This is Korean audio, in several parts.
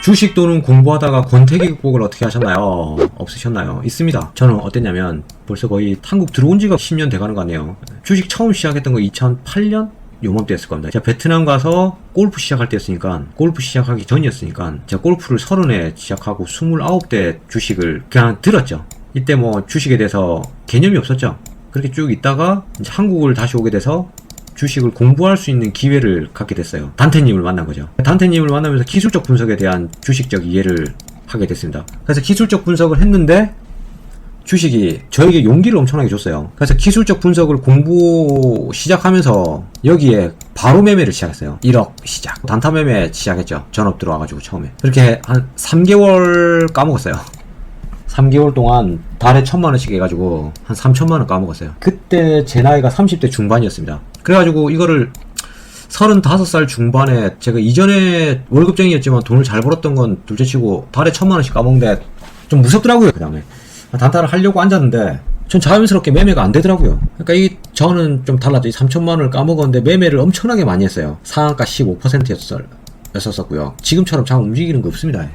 주식 또는 공부하다가 권태기 극복을 어떻게 하셨나요? 없으셨나요? 있습니다. 저는 어땠냐면 벌써 거의 한국 들어온 지가 10년 돼가는 거 같네요. 주식 처음 시작했던 거 2008년? 요맘때였을 겁니다. 제가 베트남 가서 골프 시작할 때였으니까, 골프 시작하기 전이었으니까 제가 골프를 30에 시작하고 29대 주식을 그냥 들었죠. 이때 뭐 주식에 대해서 개념이 없었죠. 그렇게 쭉 있다가 이제 한국을 다시 오게 돼서 주식을 공부할 수 있는 기회를 갖게 됐어요. 단테님을 만난 거죠. 단테님을 만나면서 기술적 분석에 대한 주식적 이해를 하게 됐습니다. 그래서 기술적 분석을 했는데 주식이 저에게 용기를 엄청나게 줬어요. 그래서 기술적 분석을 공부 시작하면서 여기에 바로 매매를 시작했어요. 1억 시작. 단타 매매 시작했죠. 전업 들어와가지고 처음에. 그렇게 한 3개월 까먹었어요. 3개월 동안 달에 1000만원씩 해가지고 한 3000만원 까먹었어요. 그때 제 나이가 30대 중반이었습니다. 그래가지고 이거를 35살 중반에 제가 이전에 월급쟁이였지만 돈을 잘 벌었던 건 둘째치고 달에 1000만원씩 까먹는데 좀 무섭더라고요. 그 다음에 단타를 하려고 앉았는데 전 자연스럽게 매매가 안 되더라고요. 그러니까 저는 좀 달랐죠. 3000만원을 까먹었는데 매매를 엄청나게 많이 했어요. 상한가 15%였었고요. 지금처럼 장 움직이는 거 없습니다.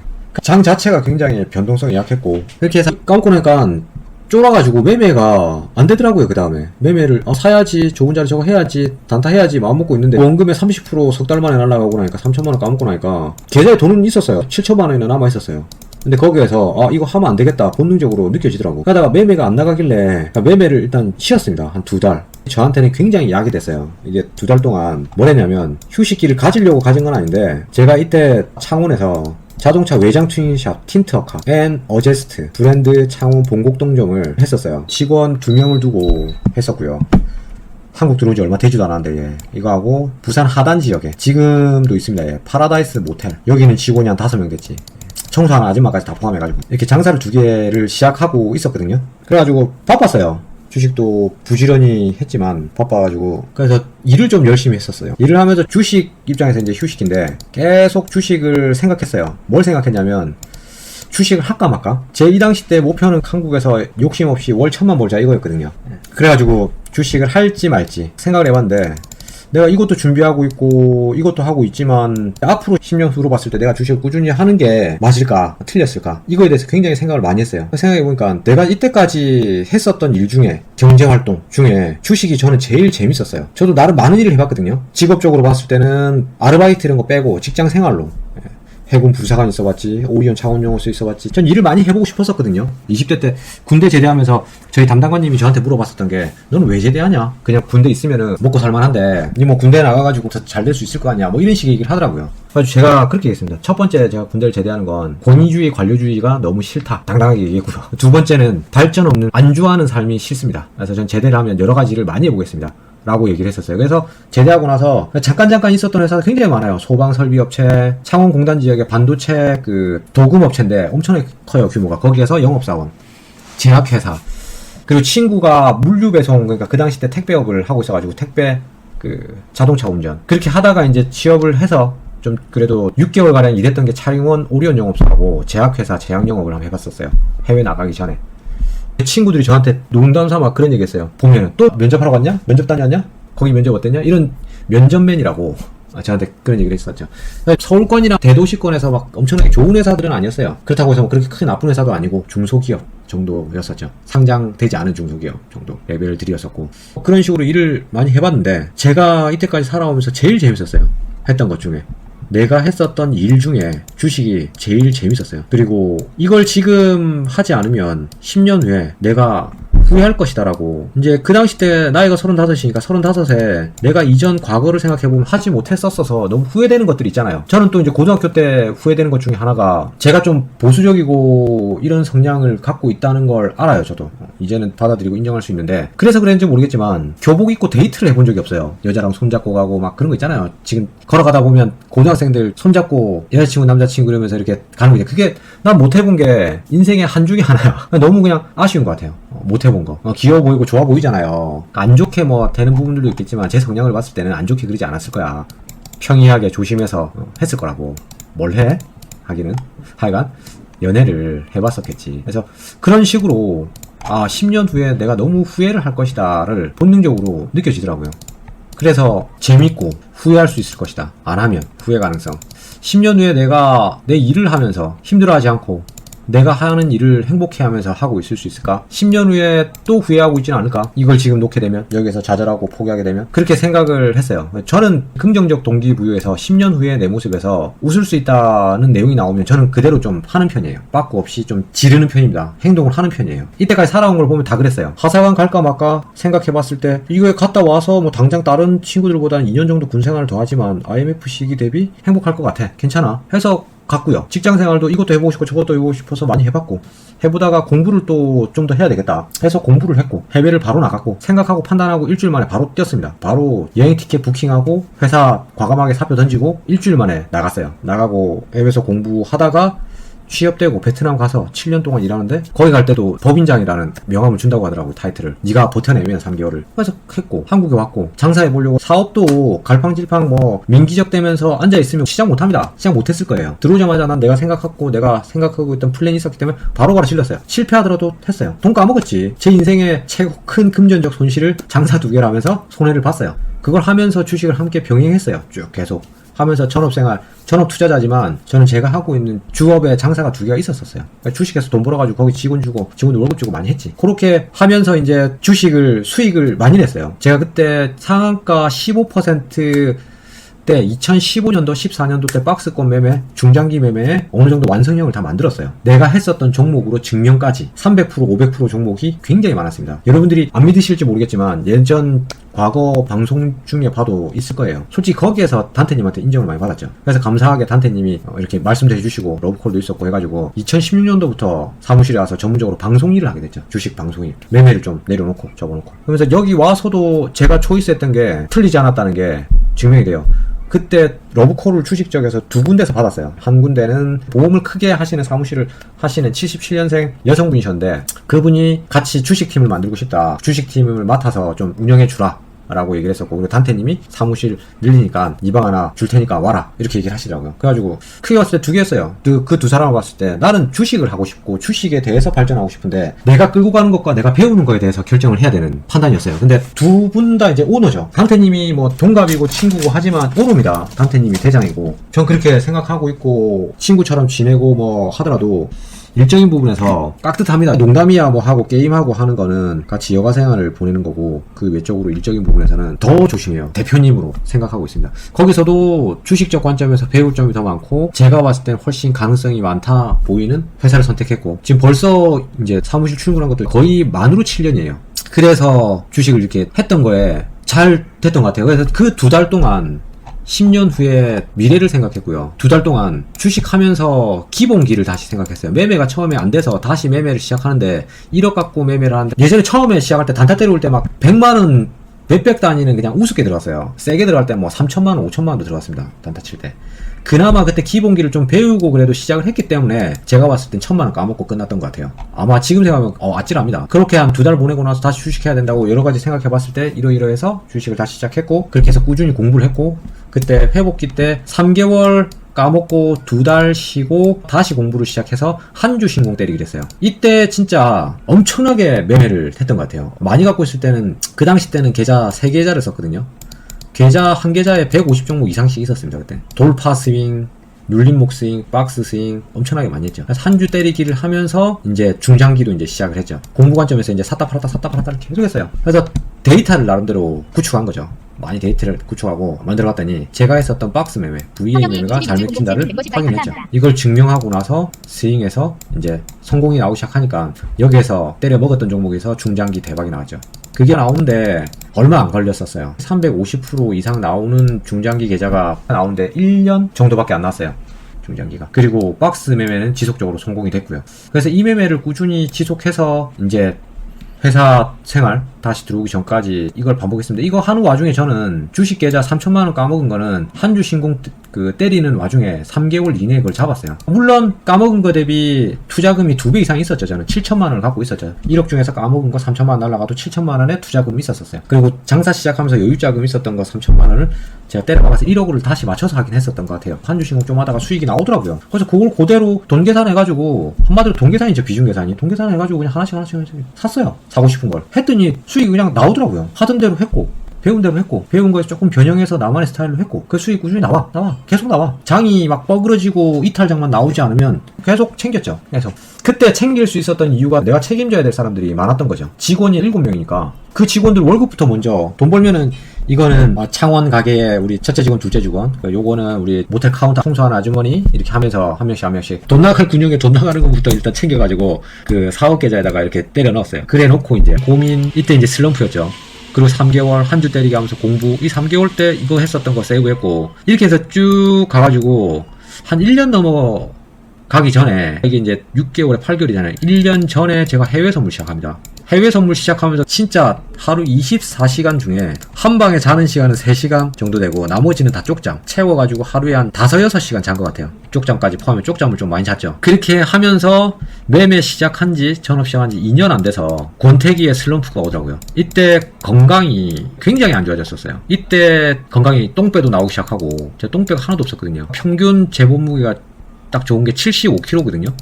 장 자체가 굉장히 변동성이 약했고, 그렇게 해서 까먹고 나니까 쫄아가지고 매매가 안 되더라고요. 그 다음에 매매를 사야지, 좋은 자리 저거 해야지, 단타 해야지 마음 먹고 있는데 원금의 30% 석 달 만에 날라가고 나니까 3000만원 까먹고 나니까 계좌에 돈은 있었어요. 7000만원이나 남아있었어요. 근데 거기에서 이거 하면 안 되겠다 본능적으로 느껴지더라고. 그러다가 매매가 안 나가길래 매매를 일단 쉬었습니다. 한 2달. 저한테는 굉장히 약이 됐어요. 이게 2달 동안 뭘 했냐면, 휴식기를 가지려고 가진 건 아닌데 제가 이때 창원에서 자동차 외장 튜닝샵 틴트어카 앤 어제스트 브랜드 창원 본곡동점을 했었어요. 직원 2명을 두고 했었고요. 한국 들어온 지 얼마 되지도 않았는데, 예. 이거 하고 부산 하단 지역에 지금도 있습니다. 예. 파라다이스 모텔. 여기는 직원이 한 5명 됐지. 청소하는 아줌마까지 다 포함해가지고 이렇게 장사를 2개를 시작하고 있었거든요. 그래가지고 바빴어요. 주식도 부지런히 했지만 바빠가지고, 그래서 일을 좀 열심히 했었어요. 일을 하면서 주식 입장에서 이제 휴식인데 계속 주식을 생각했어요. 뭘 생각했냐면, 주식을 할까 말까? 제 이 당시 때 목표는 한국에서 욕심 없이 월 1000만 벌자 이거였거든요. 그래가지고 주식을 할지 말지 생각을 해봤는데, 내가 이것도 준비하고 있고 이것도 하고 있지만 앞으로 10년 후로 봤을 때 내가 주식을 꾸준히 하는 게 맞을까 틀렸을까, 이거에 대해서 굉장히 생각을 많이 했어요. 생각해보니까 내가 이때까지 했었던 일 중에, 경제활동 중에 주식이 저는 제일 재밌었어요. 저도 나름 많은 일을 해봤거든요. 직업적으로 봤을 때는 아르바이트 이런 거 빼고 직장 생활로 해군 부사관 있어봤지, 오리온 창원영어소 있어봤지. 전 일을 많이 해보고 싶었었거든요. 20대 때 군대 제대하면서 저희 담당관님이 저한테 물어봤었던 게, 너는 왜 제대하냐? 그냥 군대 있으면은 먹고 살만한데 니 뭐 군대 나가가지고 더 잘 될 수 있을 거 아니야? 뭐 이런 식의 얘기를 하더라고요. 그래서 제가 그렇게 얘기했습니다. 첫 번째, 제가 군대를 제대하는 건 권위주의, 관료주의가 너무 싫다, 당당하게 얘기했고요. 두 번째는 발전 없는 안주하는 삶이 싫습니다. 그래서 전 제대를 하면 여러 가지를 많이 해보겠습니다 라고 얘기를 했었어요. 그래서 제대하고 나서 잠깐 있었던 회사가 굉장히 많아요. 소방설비업체, 창원공단 지역의 반도체 도금업체인데 엄청나게 커요, 규모가. 거기에서 영업사원, 제약회사, 그리고 친구가 물류배송, 그러니까 그 당시 때 택배업을 하고 있어가지고 택배 자동차 운전, 그렇게 하다가 이제 취업을 해서 좀 그래도 6개월가량 일했던 게 차링원 오리온 영업사하고 제약회사 제약영업을 한번 해봤었어요. 해외 나가기 전에. 친구들이 저한테 농담 삼아 그런 얘기 했어요. 보면은, 또 면접하러 갔냐? 면접 다녔냐? 거기 면접 어땠냐? 이런 면접맨이라고 저한테 그런 얘기를 했었죠. 서울권이나 대도시권에서 막 엄청나게 좋은 회사들은 아니었어요. 그렇다고 해서 뭐 그렇게 크게 나쁜 회사도 아니고 중소기업 정도였었죠. 상장되지 않은 중소기업 정도 레벨들이었었고, 그런 식으로 일을 많이 해봤는데, 제가 이때까지 살아오면서 제일 재밌었어요. 했던 것 중에. 내가 했었던 일 중에 주식이 제일 재밌었어요. 그리고 이걸 지금 하지 않으면 10년 후에 내가 후회할 것이다라고. 이제 그 당시 때 나이가 35이니까 35에 내가 이전 과거를 생각해보면 하지 못했었어서 너무 후회되는 것들이 있잖아요. 저는 또 이제 고등학교 때 후회되는 것 중에 하나가, 제가 좀 보수적이고 이런 성향을 갖고 있다는 걸 알아요. 저도 이제는 받아들이고 인정할 수 있는데, 그래서 그랬는지 모르겠지만 교복 입고 데이트를 해본 적이 없어요. 여자랑 손잡고 가고 막 그런 거 있잖아요. 지금 걸어가다 보면 고등학생들 손잡고 여자친구 남자친구 이러면서 이렇게 가는 거, 그게 난 못 해본 게 인생의 한 중에 하나야. 너무 그냥 아쉬운 것 같아요. 못 해본 거. 귀여워 보이고 좋아 보이잖아요. 안 좋게 뭐 되는 부분들도 있겠지만 제 성향을 봤을 때는 안 좋게 그러지 않았을 거야. 평이하게 조심해서 했을 거라고. 뭘 해? 하기는. 하여간 연애를 해봤었겠지. 그래서 그런 식으로 10년 후에 내가 너무 후회를 할 것이다를 본능적으로 느껴지더라고요. 그래서 재밌고 후회할 수 있을 것이다. 안 하면 후회 가능성. 10년 후에 내가 내 일을 하면서 힘들어하지 않고 내가 하는 일을 행복해하면서 하고 있을 수 있을까? 10년 후에 또 후회하고 있지는 않을까? 이걸 지금 놓게 되면, 여기서 좌절하고 포기하게 되면, 그렇게 생각을 했어요. 저는 긍정적 동기부여에서 10년 후에 내 모습에서 웃을 수 있다는 내용이 나오면 저는 그대로 좀 하는 편이에요. 빠꾸 없이 좀 지르는 편입니다. 행동을 하는 편이에요. 이때까지 살아온 걸 보면 다 그랬어요. 하사관 갈까 말까 생각해봤을 때 이거에 갔다 와서 뭐 당장 다른 친구들보다는 2년 정도 군 생활을 더 하지만 IMF 시기 대비 행복할 것 같아. 괜찮아. 해서 갔고요. 직장 생활도 이것도 해보고 싶고 저것도 해보고 싶어서 많이 해봤고, 해보다가 공부를 또 좀 더 해야 되겠다 해서 공부를 했고, 해외를 바로 나갔고, 생각하고 판단하고 일주일 만에 바로 뛰었습니다. 바로 여행 티켓 부킹하고 회사 과감하게 사표 던지고 일주일 만에 나갔어요. 나가고 해외에서 공부하다가 취업되고 베트남 가서 7년 동안 일하는데, 거기 갈 때도 법인장이라는 명함을 준다고 하더라고요. 타이틀을. 네가 버텨내면 3개월을. 그래서 했고, 한국에 왔고, 장사해보려고. 사업도 갈팡질팡 뭐 민기적대면서 앉아있으면 시작 못합니다. 시작 못했을 거예요. 들어오자마자 난 내가 생각하고 있던 플랜이 있었기 때문에 바로바로 실렸어요. 실패하더라도 했어요. 돈 까먹었지. 제 인생의 최고 큰 금전적 손실을 장사 2개를 하면서 손해를 봤어요. 그걸 하면서 주식을 함께 병행했어요. 쭉 계속 하면서 전업생활, 전업 투자자지만 저는 제가 하고 있는 주업에 장사가 2개가 있었어요. 그러니까 주식에서 돈 벌어가지고 거기 직원 주고 직원들 월급 주고 많이 했지. 그렇게 하면서 이제 수익을 많이 냈어요. 제가 그때 상한가 15% 때 2015년도 14년도 때 박스권 매매, 중장기 매매에 어느 정도 완성형을 다 만들었어요. 내가 했었던 종목으로 증명까지 300%, 500% 종목이 굉장히 많았습니다. 여러분들이 안 믿으실지 모르겠지만 예전 과거 방송 중에 봐도 있을 거예요. 솔직히 거기에서 단테님한테 인정을 많이 받았죠. 그래서 감사하게 단테님이 이렇게 말씀도 해주시고 러브콜도 있었고 해가지고 2016년도부터 사무실에 와서 전문적으로 방송 일을 하게 됐죠. 주식 방송일. 매매를 좀 내려놓고 접어놓고. 그러면서 여기 와서도 제가 초이스했던 게 틀리지 않았다는 게 증명이 돼요. 그때 러브콜을 주식적에서 2군데서 받았어요. 한 군데는 보험을 크게 하시는 사무실을 하시는 77년생 여성분이셨는데, 그분이 같이 주식팀을 만들고 싶다. 주식팀을 맡아서 좀 운영해주라. 라고 얘기를 했었고, 그리고 단테님이 사무실 늘리니까 이 방 하나 줄 테니까 와라 이렇게 얘기를 하시더라고요. 그래가지고 크게 봤을 때 2개였어요. 그 두 사람을 봤을 때 나는 주식을 하고 싶고 주식에 대해서 발전하고 싶은데 내가 끌고 가는 것과 내가 배우는 거에 대해서 결정을 해야 되는 판단이었어요. 근데 두 분 다 이제 오너죠. 단테님이 뭐 동갑이고 친구고 하지만 오너입니다. 단테님이 대장이고, 전 그렇게 생각하고 있고 친구처럼 지내고 뭐 하더라도 일적인 부분에서 깍듯합니다. 농담이야 뭐 하고 게임하고 하는 거는 같이 여가 생활을 보내는 거고, 그 외적으로 일적인 부분에서는 더 조심해요. 대표님으로 생각하고 있습니다. 거기서도 주식적 관점에서 배울 점이 더 많고, 제가 봤을 땐 훨씬 가능성이 많다 보이는 회사를 선택했고, 지금 벌써 이제 사무실 출근한 것도 거의 만으로 7년이에요. 그래서 주식을 이렇게 했던 거에 잘 됐던 것 같아요. 그래서 그 2달 동안 10년 후에 미래를 생각했고요. 2달 동안 주식하면서 기본기를 다시 생각했어요. 매매가 처음에 안 돼서 다시 매매를 시작하는데 1억 갖고 매매를 하는데, 예전에 처음에 시작할 때 단타 때려올 때 막 100만원 몇백 단위는 그냥 우습게 들어갔어요. 세게 들어갈 때 뭐 3천만원, 5천만원도 들어갔습니다. 단타 칠 때. 그나마 그때 기본기를 좀 배우고 그래도 시작을 했기 때문에 제가 봤을 땐 1,000만원 까먹고 끝났던 것 같아요. 아마 지금 생각하면 아찔합니다. 그렇게 한 2달 보내고 나서 다시 주식해야 된다고 여러 가지 생각해 봤을 때 이러이러해서 주식을 다시 시작했고, 그렇게 해서 꾸준히 공부를 했고, 그때 회복기 때 3개월 까먹고 2달 쉬고 다시 공부를 시작해서 한 주 신공 때리기로 했어요. 이때 진짜 엄청나게 매매를 했던 것 같아요. 많이 갖고 있을 때는, 그 당시 때는 계좌 3계좌를 썼거든요. 계좌 한 계좌에 150종목 이상씩 있었습니다. 그때 돌파 스윙, 눌림목 스윙, 박스 스윙 엄청나게 많이 했죠. 그래서 한 주 때리기를 하면서 이제 중장기도 이제 시작을 했죠. 공부 관점에서 이제 샀다 팔았다 이렇게 계속 했어요. 그래서 데이터를 나름대로 구축한 거죠. 많이 데이터를 구축하고 만들어갔더니 제가 했었던 박스 매매, VA 매매가 잘 맥힌다를 확인했죠. 이걸 증명하고 나서 스윙에서 이제 성공이 나오기 시작하니까 여기에서 때려 먹었던 종목에서 중장기 대박이 나왔죠. 그게 나오는데 얼마 안 걸렸었어요. 350% 이상 나오는 중장기 계좌가 나오는데 1년 정도밖에 안 나왔어요. 중장기가. 그리고 박스 매매는 지속적으로 성공이 됐고요. 그래서 이 매매를 꾸준히 지속해서 이제 회사 생활 다시 들어오기 전까지 이걸 반복했습니다. 이거 하는 와중에 저는 주식 계좌 3천만원 까먹은 거는 한 주 신공 때리는 와중에 3개월 이내에 그걸 잡았어요. 물론 까먹은 거 대비 투자금이 2배 이상 있었죠. 저는 7천만원을 갖고 있었죠. 1억 중에서 까먹은 거 3천만원 날라가도 7천만원의 투자금이 있었어요. 그리고 장사 시작하면서 여유자금 있었던 거 3천만원을 제가 때려박아서 1억을 다시 맞춰서 하긴 했었던 것 같아요. 한 주 신공 좀 하다가 수익이 나오더라고요. 그래서 그걸 그대로 돈 계산해가지고, 한마디로 돈 계산이죠. 비중 계산이. 돈 계산해가지고 그냥 하나씩 샀어요. 사고 싶은 걸. 했더니 수익이 그냥 나오더라고요. 하던 대로 했고. 배운 대로 했고, 배운 거에서 조금 변형해서 나만의 스타일로 했고, 그 수익 꾸준히 나와. 계속 나와. 장이 막 뻐그러지고 이탈장만 나오지 않으면 계속 챙겼죠. 그래서 그때 챙길 수 있었던 이유가 내가 책임져야 될 사람들이 많았던 거죠. 직원이 7명이니까 그 직원들 월급부터 먼저 돈 벌면은 이거는 창원 가게의 우리 첫째 직원, 둘째 직원, 요거는 우리 모텔 카운터 청소하는 아주머니, 이렇게 하면서 한 명씩 돈 나갈 근육에 돈 나가는 것부터 일단 챙겨가지고 그 사업 계좌에다가 이렇게 때려 넣었어요. 그래 놓고 이제 고민, 이때 이제 슬럼프였죠. 그리고 3개월 한 주 때리기 하면서 공부, 이 3개월 때 이거 했었던 거 세이브했고, 이렇게 해서 쭉 가가지고 한 1년 넘어 가기 전에, 이게 이제 6개월에 8개월이잖아요. 1년 전에 제가 해외 선물 시작합니다. 해외 선물 시작하면서 진짜 하루 24시간 중에 한 방에 자는 시간은 3시간 정도 되고, 나머지는 다 쪽잠 채워가지고 하루에 한 5-6시간 잔 것 같아요. 쪽잠까지 포함해 쪽잠을 좀 많이 잤죠. 그렇게 하면서 매매 시작한 지, 전업 시작한 지 2년 안 돼서 권태기의 슬럼프가 오더라고요. 이때 건강이 굉장히 안 좋아졌었어요. 이때 건강이 똥배도 나오기 시작하고, 제 똥배가 하나도 없었거든요. 평균 제 몸무게가 딱 좋은 게 75kg거든요.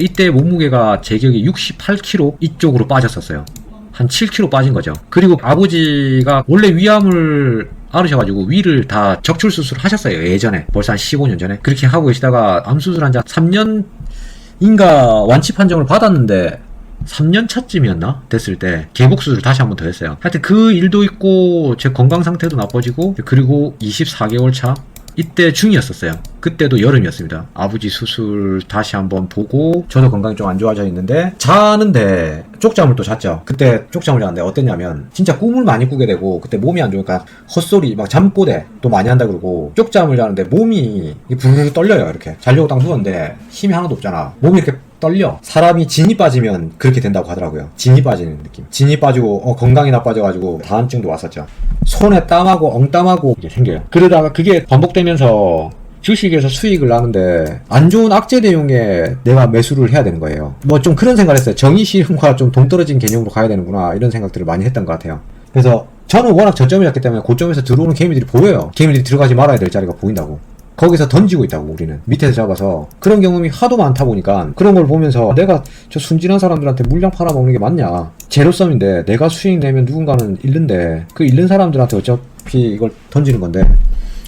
이때 몸무게가 제 기억에 68kg 이쪽으로 빠졌었어요. 한 7kg 빠진 거죠. 그리고 아버지가 원래 위암을 앓으셔가지고 위를 다 적출 수술을 하셨어요. 예전에. 벌써 한 15년 전에. 그렇게 하고 계시다가 암 수술한 지 3년인가 완치 판정을 받았는데 3년 차쯤이었나? 됐을 때 개복 수술을 다시 한 번 더 했어요. 하여튼 그 일도 있고 제 건강 상태도 나빠지고, 그리고 24개월 차 이때 중이었었어요. 그때도 여름이었습니다. 아버지 수술 다시 한번 보고, 저도 건강이 좀 안 좋아져 있는데, 자는데 쪽잠을 또 잤죠. 그때 쪽잠을 잤는데 어땠냐면, 진짜 꿈을 많이 꾸게 되고, 그때 몸이 안 좋으니까 헛소리, 막 잠꼬대 또 많이 한다 그러고, 쪽잠을 자는데 몸이 부르르 떨려요. 이렇게 자려고 딱 누웠는데 힘이 하나도 없잖아. 몸이 이렇게 떨려. 사람이 진이 빠지면 그렇게 된다고 하더라고요. 진이 빠지는 느낌. 진이 빠지고 건강이 나빠져가지고 다한증도 왔었죠. 손에 땀하고 엉땀하고 이게 생겨요. 그러다가 그게 반복되면서 주식에서 수익을 나는데 안 좋은 악재 내용에 내가 매수를 해야 되는 거예요. 뭐 좀 그런 생각을 했어요. 정의 실현과 좀 동떨어진 개념으로 가야 되는구나, 이런 생각들을 많이 했던 것 같아요. 그래서 저는 워낙 저점이었기 때문에 고점에서 들어오는 개미들이 보여요. 개미들이 들어가지 말아야 될 자리가 보인다고. 거기서 던지고 있다고, 우리는. 밑에서 잡아서. 그런 경험이 하도 많다 보니까 그런 걸 보면서 내가 저 순진한 사람들한테 물량 팔아먹는 게 맞냐. 제로섬인데 내가 수익 내면 누군가는 잃는데 그 잃는 사람들한테 어차피 이걸 던지는 건데,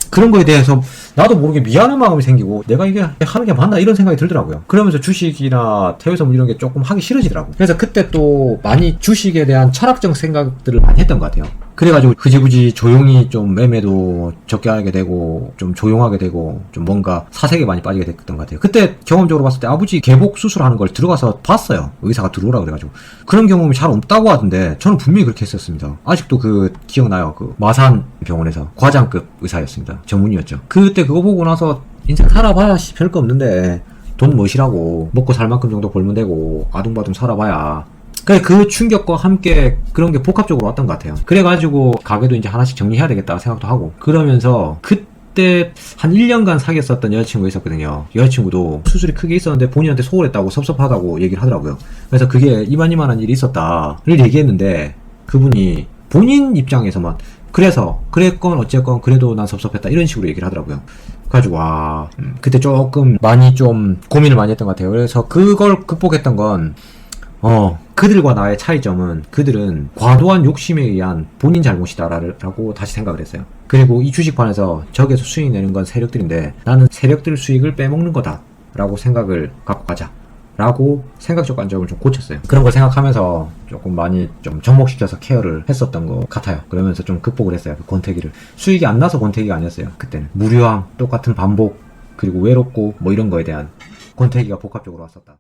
그런 거에 대해서 나도 모르게 미안한 마음이 생기고, 내가 이게 하는 게 맞나, 이런 생각이 들더라고요. 그러면서 주식이나 해외선물 이런 게 조금 하기 싫어지더라고요. 그래서 그때 또 많이 주식에 대한 철학적 생각들을 많이 했던 것 같아요. 그래가지고 흐지부지 조용히 좀 매매도 적게 하게 되고, 좀 조용하게 되고, 좀 뭔가 사색에 많이 빠지게 됐던 것 같아요. 그때 경험적으로 봤을 때 아버지 개복 수술하는 걸 들어가서 봤어요. 의사가 들어오라 그래가지고. 그런 경험이 잘 없다고 하던데 저는 분명히 그렇게 했었습니다. 아직도 그 기억나요. 그 마산 병원에서 과장급 의사였습니다. 전문의였죠. 그때 그거 보고 나서 인생 살아봐야 별거 없는데 돈 멋이라고, 먹고 살 만큼 정도 벌면 되고 아둥바둥 살아봐야. 그 충격과 함께 그런 게 복합적으로 왔던 것 같아요. 그래가지고 가게도 이제 하나씩 정리해야 되겠다 생각도 하고, 그러면서 그때 한 1년간 사귀었었던 여자친구가 있었거든요. 여자친구도 수술이 크게 있었는데 본인한테 소홀했다고, 섭섭하다고 얘기를 하더라고요. 그래서 그게 이만한 일이 있었다를 얘기했는데, 그분이 본인 입장에서만 그랬건 어쨌건 그래도 난 섭섭했다, 이런 식으로 얘기를 하더라고요. 그래가지고 그때 조금 많이 좀 고민을 많이 했던 것 같아요. 그래서 그걸 극복했던 건, 그들과 나의 차이점은, 그들은 과도한 욕심에 의한 본인 잘못이다라고 다시 생각을 했어요. 그리고 이 주식판에서 저기에서 수익 내는 건 세력들인데 나는 세력들 수익을 빼먹는 거다 라고 생각을 갖고 가자 라고 생각적 관점을 좀 고쳤어요. 그런 걸 생각하면서 조금 많이 좀 접목시켜서 케어를 했었던 것 같아요. 그러면서 좀 극복을 했어요. 그 권태기를. 수익이 안 나서 권태기가 아니었어요. 그때는 무료함, 똑같은 반복, 그리고 외롭고 뭐 이런 거에 대한 권태기가 복합적으로 왔었다.